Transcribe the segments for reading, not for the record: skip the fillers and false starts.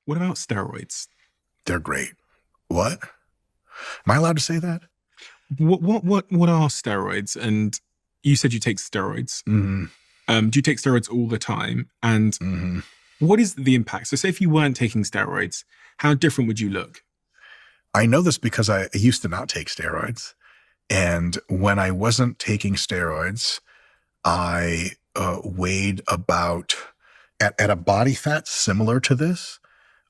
What about steroids? They're great. What? Am I allowed to say that? What are steroids? And you said you take steroids. Mm-hmm. Do you take steroids all the time? And Mm-hmm. what is the impact? So say if you weren't taking steroids, how different would you look? I know this because I used to not take steroids. And when I wasn't taking steroids, I weighed about, at a body fat similar to this,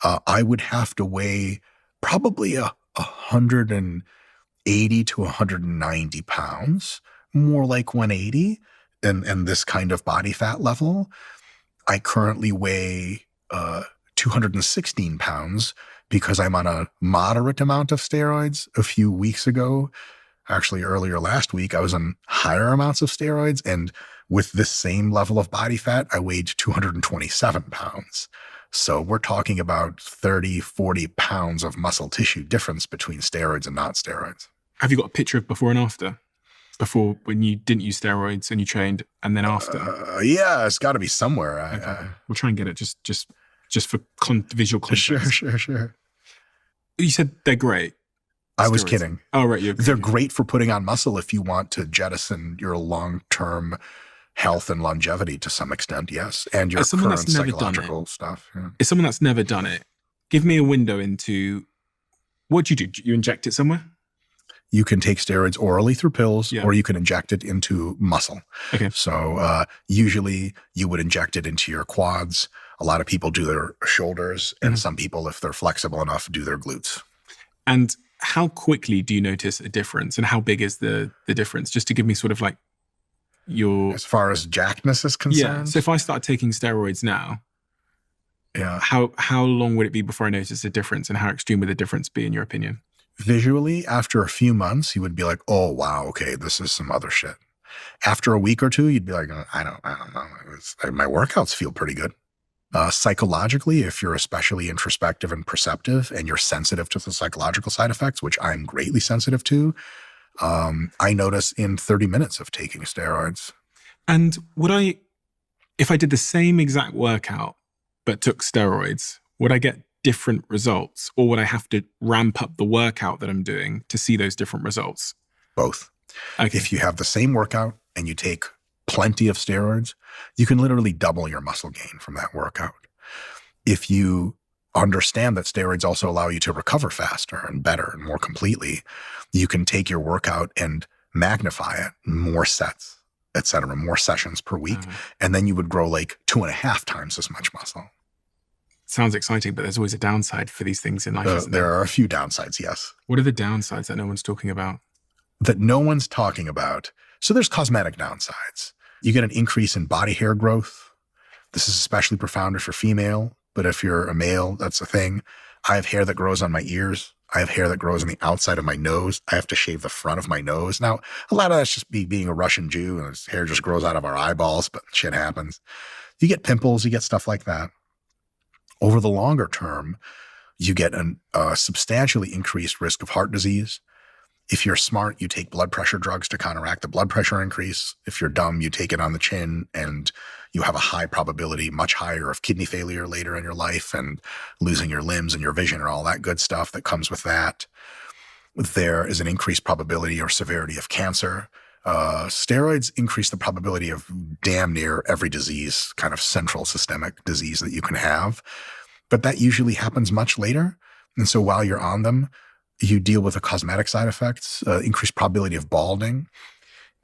I would have to weigh probably 180 to 190 pounds, more like 180, and this kind of body fat level. I currently weigh 216 pounds because I'm on a moderate amount of steroids. A few weeks ago, actually earlier last week, I was on higher amounts of steroids. And with this same level of body fat, I weighed 227 pounds. So we're talking about 30, 40 pounds of muscle tissue difference between steroids and not steroids. Have you got a picture of before and after? Before, when you didn't use steroids and you trained, and then after? Yeah, it's got to be somewhere. Okay. We'll try and get it just for visual context. Sure. You said they're great. I was kidding. Oh, right. They're great for putting on muscle if you want to jettison your long-term health and longevity to some extent, yes. And your current psychological stuff. Yeah. As someone that's never done it, give me a window into what do? You inject it somewhere? You can take steroids orally through pills, or you can inject it into muscle. Okay. So usually you would inject it into your quads. A lot of people do their shoulders, and some people, if they're flexible enough, do their glutes. And how quickly do you notice a difference, and how big is the difference? Just to give me sort of like your... As far as jackness is concerned? Yeah. So if I start taking steroids now, yeah, how long would it be before I notice a difference, and how extreme would the difference be in your opinion? Visually, after a few months, you would be like, oh, wow, okay, this is some other shit. After a week or two, you'd be like, I don't know. My workouts feel pretty good. Psychologically, if you're especially introspective and perceptive and you're sensitive to the psychological side effects, which I'm greatly sensitive to, I notice in 30 minutes of taking steroids. And if I did the same exact workout but took steroids, would I get different results, or would I have to ramp up the workout that I'm doing to see those different results? Both. Okay. If you have the same workout and you take plenty of steroids, you can literally double your muscle gain from that workout. If you understand that steroids also allow you to recover faster and better and more completely, you can take your workout and magnify it, more sets, etc., more sessions per week, and then you would grow like 2.5 times as much muscle. Sounds exciting, but there's always a downside for these things in life, isn't there? There are a few downsides, yes. What are the downsides that no one's talking about? That no one's talking about. So there's cosmetic downsides. You get an increase in body hair growth. This is especially profound if you're female, but if you're a male, that's a thing. I have hair that grows on my ears. I have hair that grows on the outside of my nose. I have to shave the front of my nose. Now, a lot of that's just being a Russian Jew, and his hair just grows out of our eyeballs, but shit happens. You get pimples, you get stuff like that. Over the longer term, you get a substantially increased risk of heart disease. If you're smart, you take blood pressure drugs to counteract the blood pressure increase. If you're dumb, you take it on the chin, and you have a high probability, much higher, of kidney failure later in your life and losing your limbs and your vision and all that good stuff that comes with that. There is an increased probability or severity of cancer. Steroids increase the probability of damn near every disease, kind of central systemic disease that you can have. But that usually happens much later. And so while you're on them, you deal with the cosmetic side effects, increased probability of balding,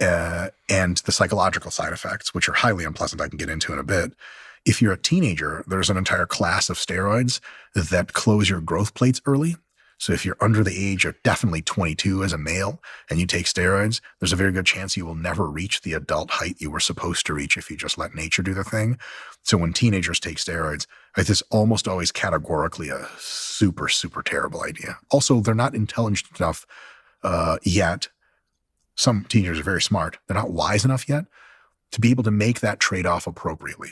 and the psychological side effects, which are highly unpleasant. I can get into in a bit. If you're a teenager, there's an entire class of steroids that close your growth plates early. So if you're under the age of definitely 22 as a male and you take steroids, there's a very good chance you will never reach the adult height you were supposed to reach if you just let nature do the thing. So when teenagers take steroids, this is almost always categorically a super, super terrible idea. Also, they're not intelligent enough yet. Some teenagers are very smart. They're not wise enough yet to be able to make that trade-off appropriately.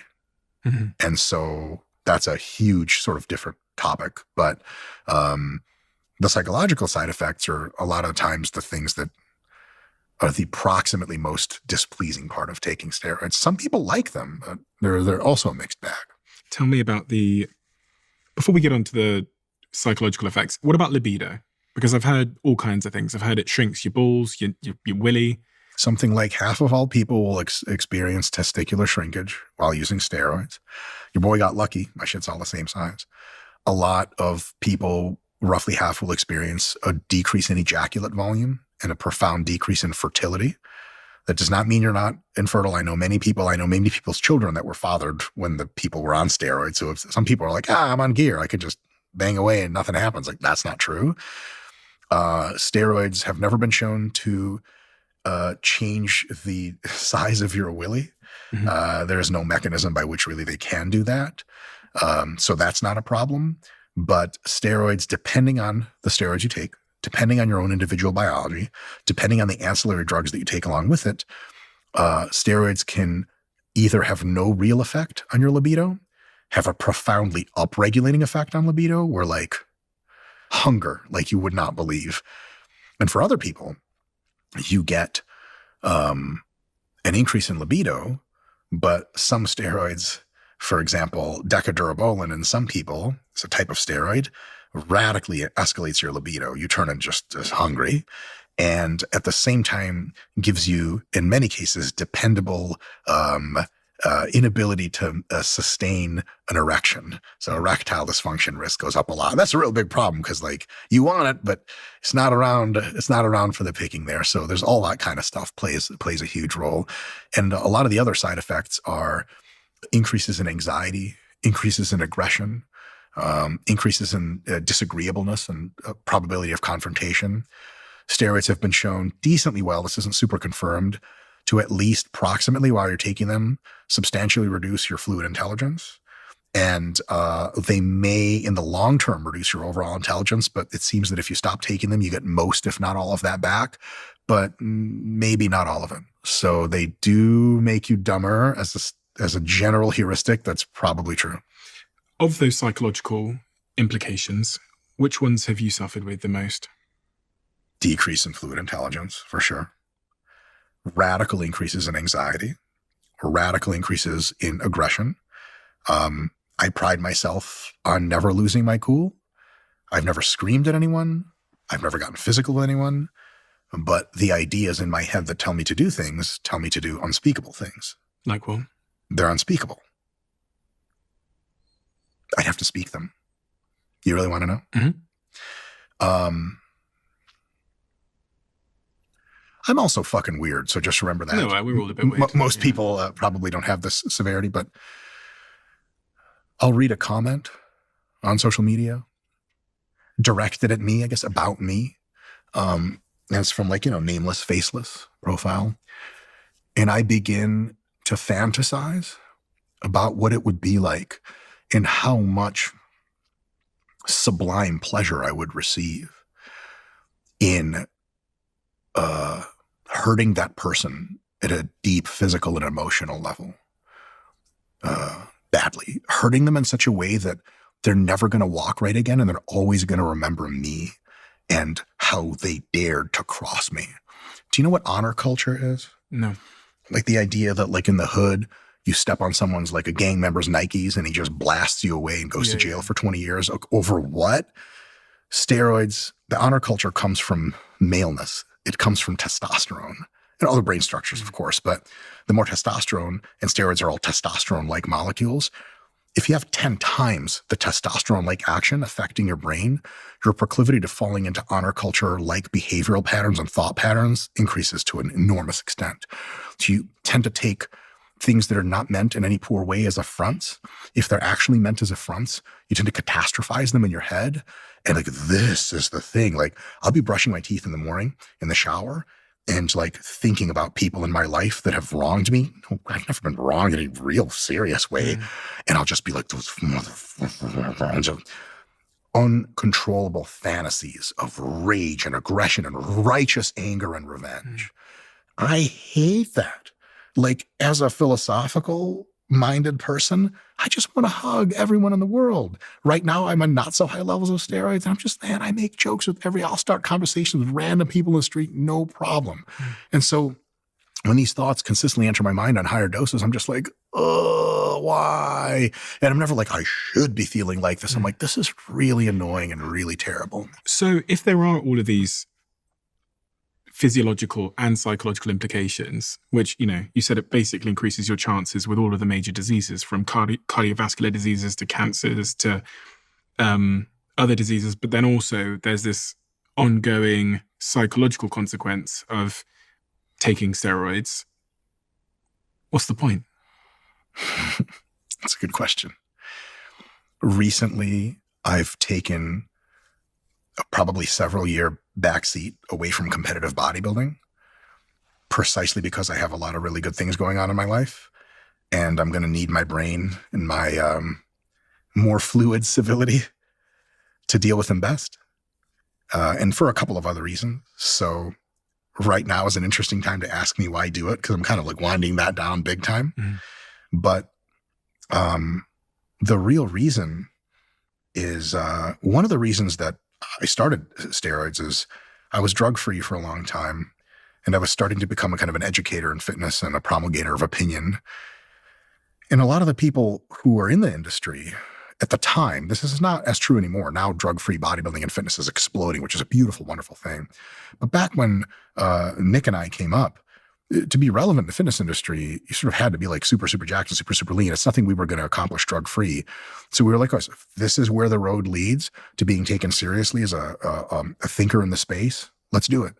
Mm-hmm. And so that's a huge sort of different topic. But the psychological side effects are a lot of times the things that are the approximately most displeasing part of taking steroids. Some people like them, but they're also a mixed bag. Tell me about the Before we get on to the psychological effects, what about libido? Because I've heard all kinds of things. I've heard it shrinks your balls, your willy. Something like half of all people will experience testicular shrinkage while using steroids. Your boy got lucky. My shit's all the same size. A lot of people, roughly half, will experience a decrease in ejaculate volume and a profound decrease in fertility. That does not mean you're not infertile. I know many people's children that were fathered when the people were on steroids. So if some people are like, I'm on gear, I could just bang away and nothing happens. Like, that's not true. Steroids have never been shown to change the size of your willy. There is no mechanism by which really they can do that. So that's not a problem. But steroids, depending on the steroids you take, depending on your own individual biology, depending on the ancillary drugs that you take along with it, steroids can either have no real effect on your libido, have a profoundly upregulating effect on libido, where like hunger, like you would not believe. And for other people, you get an increase in libido, but some steroids, for example, decadurabolin in some people, it's a type of steroid, radically escalates your libido. You turn in just as hungry, and at the same time gives you, in many cases, dependable inability to sustain an erection. So erectile dysfunction risk goes up a lot. That's a real big problem because like you want it, but it's not around for the picking there. So there's all that kind of stuff plays a huge role. And a lot of the other side effects are increases in anxiety, increases in aggression, increases in disagreeableness and probability of confrontation. Steroids have been shown decently well, this isn't super confirmed, to at least proximately, while you're taking them, substantially reduce your fluid intelligence. And they may, in the long term, reduce your overall intelligence, but it seems that if you stop taking them, you get most, if not all of that back, but maybe not all of it. So they do make you dumber. As a general heuristic, that's probably true. Of those psychological implications, which ones have you suffered with the most? Decrease in fluid intelligence, for sure. Radical increases in anxiety, or radical increases in aggression. I pride myself on never losing my cool. I've never screamed at anyone. I've never gotten physical with anyone. But the ideas in my head that tell me to do things tell me to do unspeakable things. Like what? They're unspeakable. I'd have to speak them. You really want to know? Mm-hmm. I'm also fucking weird, so just remember that. No, we're all a bit weird. Most people probably don't have this severity, but I'll read a comment on social media directed at me, I guess, about me. And it's from like, nameless, faceless profile. And I begin to fantasize about what it would be like and how much sublime pleasure I would receive in hurting that person at a deep physical and emotional level, badly. Hurting them in such a way that they're never going to walk right again and they're always going to remember me and how they dared to cross me. Do you know what honor culture is? No. Like the idea that like in the hood, you step on someone's like a gang member's Nikes and he just blasts you away and goes to jail for 20 years. Over what? Steroids, the honor culture comes from maleness. It comes from testosterone and other brain structures, of course, but the more testosterone, and steroids are all testosterone-like molecules, if you have 10 times the testosterone-like action affecting your brain, your proclivity to falling into honor culture-like behavioral patterns and thought patterns increases to an enormous extent. So you tend to take things that are not meant in any poor way as affronts. If they're actually meant as affronts, you tend to catastrophize them in your head. And like, this is the thing. Like, I'll be brushing my teeth in the morning in the shower and like thinking about people in my life that have wronged me. I've never been wronged in a real serious way. And I'll just be like, those motherfuckers. Uncontrollable fantasies of rage and aggression and righteous anger and revenge. I hate that. Like, as a philosophical-minded person, I just want to hug everyone in the world. Right now, I'm on not so high levels of steroids. And I'm just, man, I make jokes with I'll start conversations with random people in the street, no problem. And so when these thoughts consistently enter my mind on higher doses, I'm just like, oh, why? And I'm never like, I should be feeling like this. I'm like, this is really annoying and really terrible. So if there are all of these physiological and psychological implications, which, you said it basically increases your chances with all of the major diseases, from cardiovascular diseases to cancers to other diseases. But then also there's this ongoing psychological consequence of taking steroids. What's the point? That's a good question. Recently, I've taken a probably several year backseat away from competitive bodybuilding, precisely because I have a lot of really good things going on in my life. And I'm going to need my brain and my more fluid civility to deal with them best. And for a couple of other reasons. So right now is an interesting time to ask me why I do it, because I'm kind of like winding that down big time. But the real reason is one of the reasons that I started steroids is I was drug-free for a long time, and I was starting to become a kind of an educator in fitness and a promulgator of opinion. And a lot of the people who were in the industry at the time, this is not as true anymore. Now drug-free bodybuilding and fitness is exploding, which is a beautiful, wonderful thing. But back when Nick and I came up, to be relevant in the fitness industry, you sort of had to be like super, super jacked and super, super lean. It's nothing we were going to accomplish drug-free. So we were like, oh, if this is where the road leads to being taken seriously as a thinker in the space, let's do it.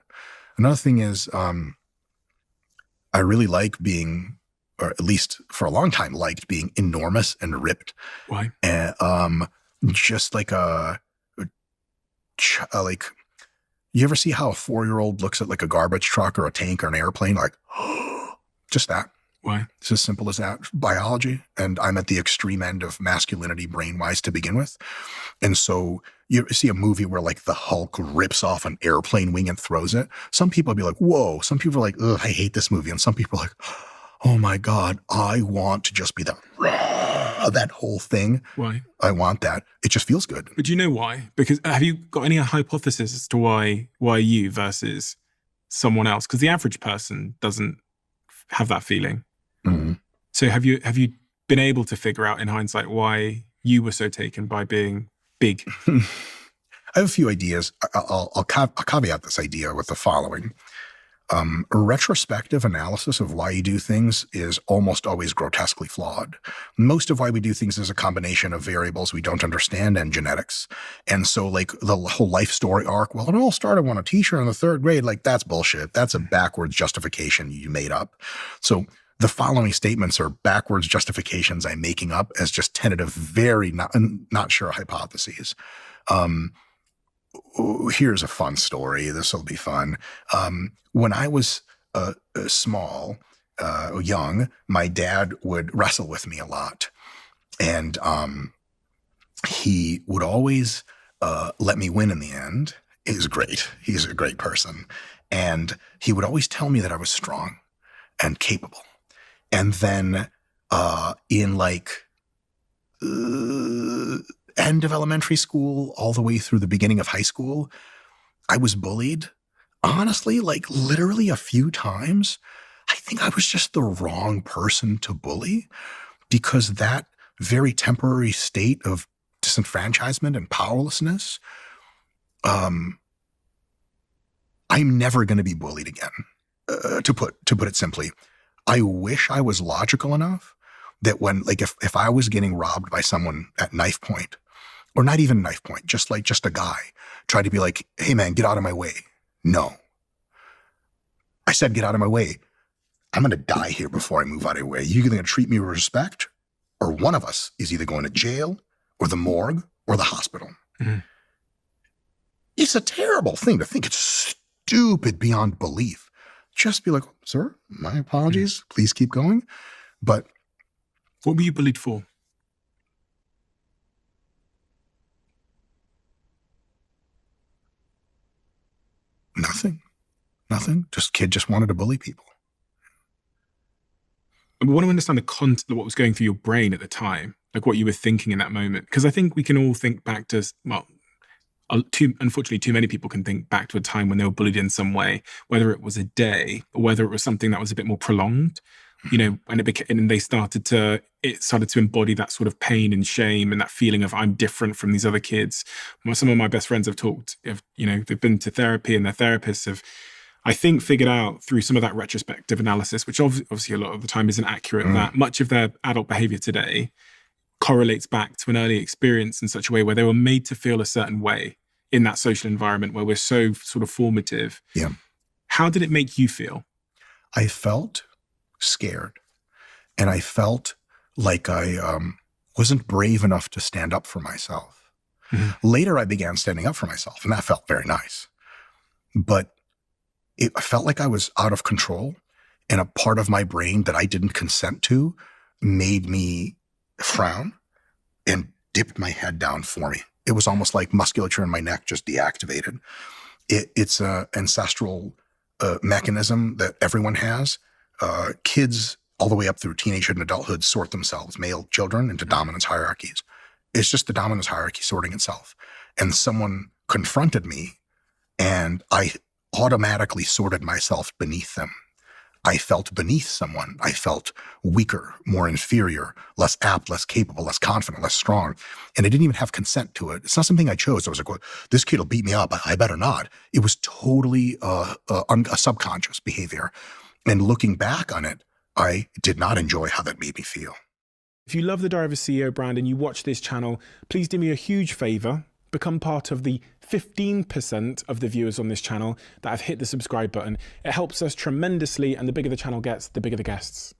Another thing is I really like being, or at least for a long time, liked being enormous and ripped. Why? And just like like, you ever see how a 4-year-old looks at like a garbage truck or a tank or an airplane? Like, just that. Why? It's as simple as that. Biology. And I'm at the extreme end of masculinity brain-wise to begin with. And so you see a movie where like the Hulk rips off an airplane wing and throws it. Some people be like, whoa. Some people are like, ugh, I hate this movie. And some people are like, oh my God, I want to just be that whole thing. Why? I want that. It just feels good. But do you know why? Because have you got any hypothesis as to why you versus someone else? Because the average person doesn't have that feeling. Mm-hmm. So have you been able to figure out in hindsight why you were so taken by being big? I have a few ideas. I'll caveat this idea with the following. A retrospective analysis of why you do things is almost always grotesquely flawed. Most of why we do things is a combination of variables we don't understand and genetics. And so like the whole life story arc, well, it all started when a teacher in the 3rd grade, like that's bullshit. That's a backwards justification you made up. So the following statements are backwards justifications I'm making up as just tentative, very not sure hypotheses. Here's a fun story. This will be fun. When I was small, young, my dad would wrestle with me a lot. And he would always let me win in the end. It was great. He's a great person. And he would always tell me that I was strong and capable. And then in like end of elementary school all the way through the beginning of high school, I was bullied. Honestly, like literally a few times. I think I was just the wrong person to bully, because that very temporary state of disenfranchisement and powerlessness, I'm never going to be bullied again. To put it simply, I wish I was logical enough that when, like, if I was getting robbed by someone at knife point, or not even knife point, just a guy, try to be like, hey man, get out of my way. No. I said, get out of my way. I'm going to die here before I move out of your way. You're either going to treat me with respect, or one of us is either going to jail or the morgue or the hospital. Mm-hmm. It's a terrible thing to think. It's stupid beyond belief. Just be like, sir, my apologies. Please keep going. But what were you bullied for? Nothing. Kid just wanted to bully people. I want to understand the content of what was going through your brain at the time, like what you were thinking in that moment. Because I think we can all think back to, well, unfortunately, too many people can think back to a time when they were bullied in some way, whether it was a day or whether it was something that was a bit more prolonged. When it started to embody that sort of pain and shame and that feeling of I'm different from these other kids. Some of my best friends have talked of, they've been to therapy and their therapists have, I think, figured out through some of that retrospective analysis, which obviously a lot of the time isn't accurate, that much of their adult behavior today correlates back to an early experience in such a way where they were made to feel a certain way in that social environment where we're so sort of formative. Yeah. How did it make you feel? I felt scared. And I felt like I wasn't brave enough to stand up for myself. Later, I began standing up for myself, and that felt very nice. But I felt like I was out of control, and a part of my brain that I didn't consent to made me frown and dipped my head down for me. It was almost like musculature in my neck just deactivated. It's an ancestral mechanism that everyone has. Kids all the way up through teenagehood and adulthood sort themselves, male children, into dominance hierarchies. It's just the dominance hierarchy sorting itself. And someone confronted me, and I automatically sorted myself beneath them. I felt beneath someone. I felt weaker, more inferior, less apt, less capable, less confident, less strong. And I didn't even have consent to it. It's not something I chose. I was like, well, this kid will beat me up. I better not. It was totally a subconscious behavior. And looking back on it, I did not enjoy how that made me feel. If you love the Diary of a CEO brand and you watch this channel, please do me a huge favor. Become part of the 15% of the viewers on this channel that have hit the subscribe button. It helps us tremendously, and the bigger the channel gets, the bigger the guests.